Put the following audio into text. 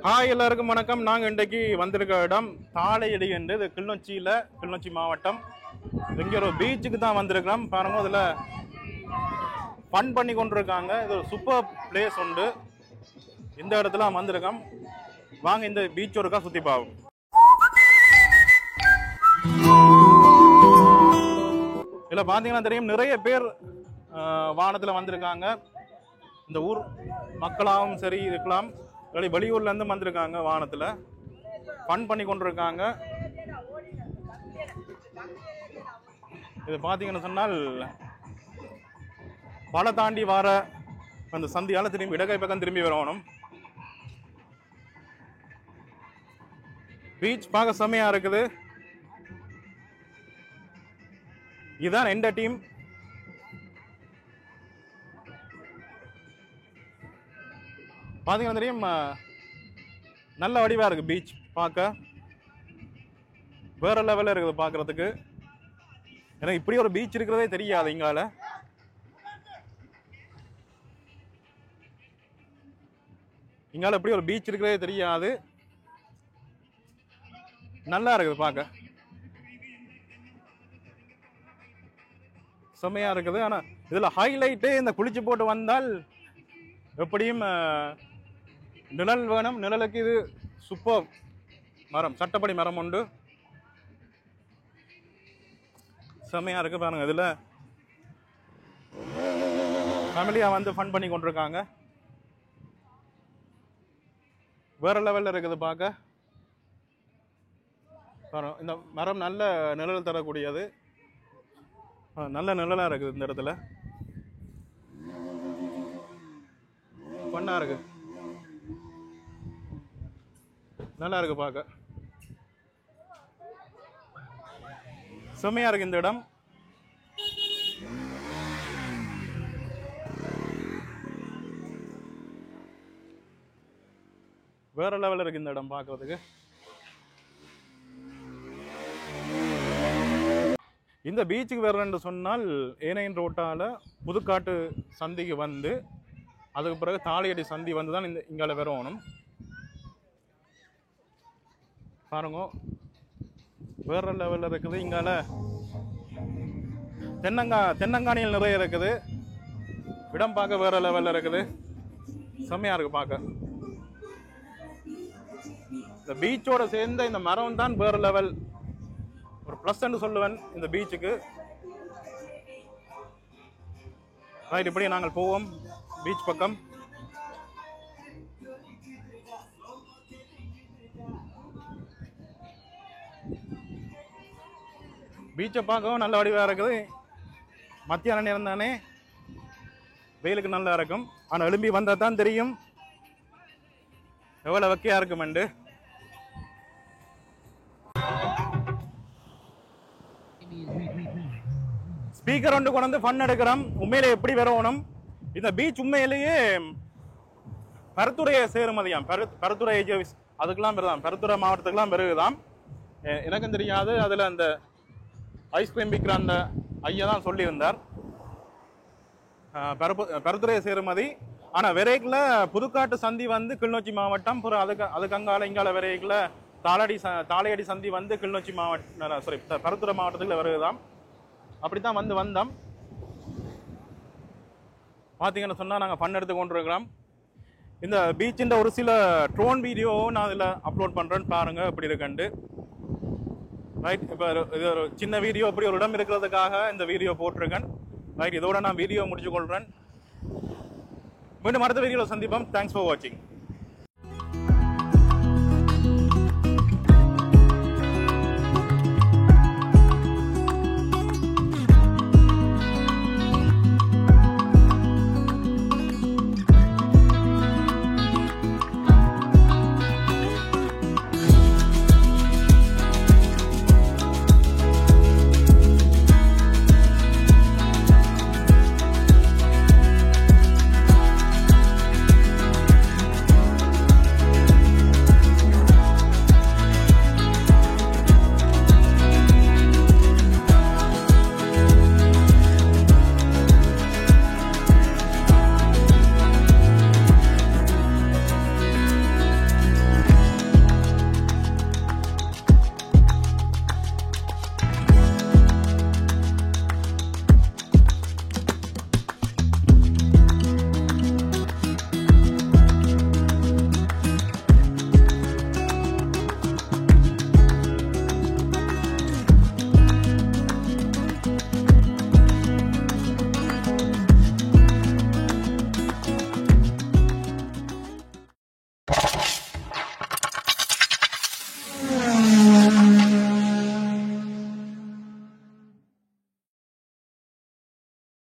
Hi எல்லாருக்கும் வணக்கம். நாங்கள் இன்றைக்கு வந்திருக்க இடம் தாளையடி என்று இது கிளிநொச்சி மாவட்டம். இங்கே ஒரு பீச்சுக்கு தான் வந்திருக்கிறோம். பாருங்க, இதில் ஃபன் பண்ணி கொண்டிருக்காங்க. இது ஒரு சூப்பர் பிளேஸ் உண்டு. இந்த இடத்துல வந்திருக்கோம். வாங்க இந்த பீச் ஒருக்கா சுற்றி பார்ப்போம். இதில் பார்த்தீங்கன்னா தெரியும், நிறைய பேர் வானத்தில் வந்திருக்காங்க. இந்த ஊர் மக்களாகவும் சரி இருக்கலாம், வெளியூர்ல இருந்து வந்திருக்காங்க. வானத்துல ஃபன் பண்ணி கொண்டிருக்காங்க. இது பாத்தீங்கன்னு சொன்னால் பல தாண்டி வர அந்த சந்தியால திரும்பி இடகை பக்கம் திரும்பி வரணும். பீச் பார்க்க செமையா இருக்குது. இதுதான் எந்த டீம். பார்த்தீங்கன்னா தெரியும், நல்ல வடிவாக இருக்குது. பீச் பார்க்க வேற லெவலில் இருக்குது பார்க்குறதுக்கு. எனக்கு இப்படி ஒரு பீச் இருக்கிறதே தெரியாது. இங்கால இப்படி ஒரு பீச் இருக்கிறதே தெரியாது. நல்லா இருக்குது பார்க்க, செம்மையாக இருக்குது. ஆனால் இதில் ஹைலைட்டு இந்த குளிச்சு போட்டு வந்தால் எப்படியும் நிழல் வேணும். நிழலுக்கு இது சூப்பர் மரம், சட்டப்படி மரம் உண்டு. செம்மையா இருக்கு பாருங்க. இதுல ஃபேமிலியா வந்து ஃபன் பண்ணி கொண்டிருக்காங்க. வேற லெவல்ல இருக்குது பார்க்க. பாருங்க, இந்த மரம் நல்ல நிழல் தரக்கூடியது. நல்ல நிழலா இருக்குது. இந்த இடத்துல ஃபன்னா இருக்கு, நல்லா இருக்கு பார்க்க. செம்மையா இருக்கு இந்த இடம். வேற லெவல்ல இருக்கு இந்த இடம் பார்க்கறதுக்கு. இந்த பீச்சுக்கு வரணும்னு சொன்னால் ஏனையின் ரோட்டால புதுக்காட்டு சந்திக்கு வந்து அதுக்கு பிறகு தாளையடி சந்தி வந்து தான் இங்கால வரணும். பாருங்க, வேற லெவலில் இருக்குது. இங்கால தென்னங்கானிகள் நிறைய இருக்குது. இடம் பார்க்க வேற லெவலில் இருக்குது. செம்மையா இருக்கு பார்க்க. இந்த பீச்சோட சேர்ந்த இந்த மரம் தான் வேற லெவல், ஒரு பிளஸ் என்று சொல்லுவேன் இந்த பீச்சுக்கு. ரைட், இப்படி நாங்கள் போவோம் பீச் பக்கம். பீச்சை பார்க்கவும் நல்ல வடிவாக இருக்குது. மத்தியான நேரம் தானே, வெயிலுக்கு நல்லா இருக்கும். ஆனால் எழும்பி வந்தால் தான் தெரியும் எவ்வளோ வக்கையாக இருக்குமெண்டு. ஸ்பீக்கர் ஒன்று கொண்டு வந்து ஃபன் எடுக்கிறோம். உண்மையிலே எப்படி வரணும் இந்த பீச்? உண்மையிலேயே பருத்துறையை சேருமதியாம். பருத்துறை ஏஜிஎஸ் அதுக்கெல்லாம் வருதான், பருத்துறை மாவட்டத்துக்கெல்லாம் வருகுதாம். எனக்கும் தெரியாது. அதில் அந்த ஐஸ்கிரீம் விற்கிற அந்த ஐயா தான் சொல்லியிருந்தார். பருத்துறையை சேருமதி. ஆனால் விரைக்கில் புதுக்காட்டு சந்தி வந்து கிளிநொச்சி மாவட்டம். அதுக்கு அங்கால இங்கால விரைக்கில் தாளையடி சந்தி வந்து கிளிநொச்சி மாவட்டம், பருத்துறை மாவட்டத்துக்குள்ள வருகுதாம். அப்படித்தான் வந்தோம். பார்த்தீங்கன்னு சொன்னால் நாங்கள் ஃபன் எடுத்து கொண்டிருக்கிறோம். இந்த பீச்சின் ஒரு சில ட்ரோன் வீடியோவும் நான் இதில் அப்லோட் பண்ணுறேன்னு பாருங்கள் எப்படி இருக்குண்டு. ரைட், இப்போ இது ஒரு சின்ன வீடியோ, அப்படி ஒரு இடம் இருக்கிறதுக்காக இந்த வீடியோ போட்டிருக்கேன். ரைட், இதோட நான் வீடியோ முடிச்சு கொள்கிறேன். மீண்டும் அடுத்த வீடியோவில் சந்திப்போம். தேங்க்ஸ் ஃபார் வாட்சிங்.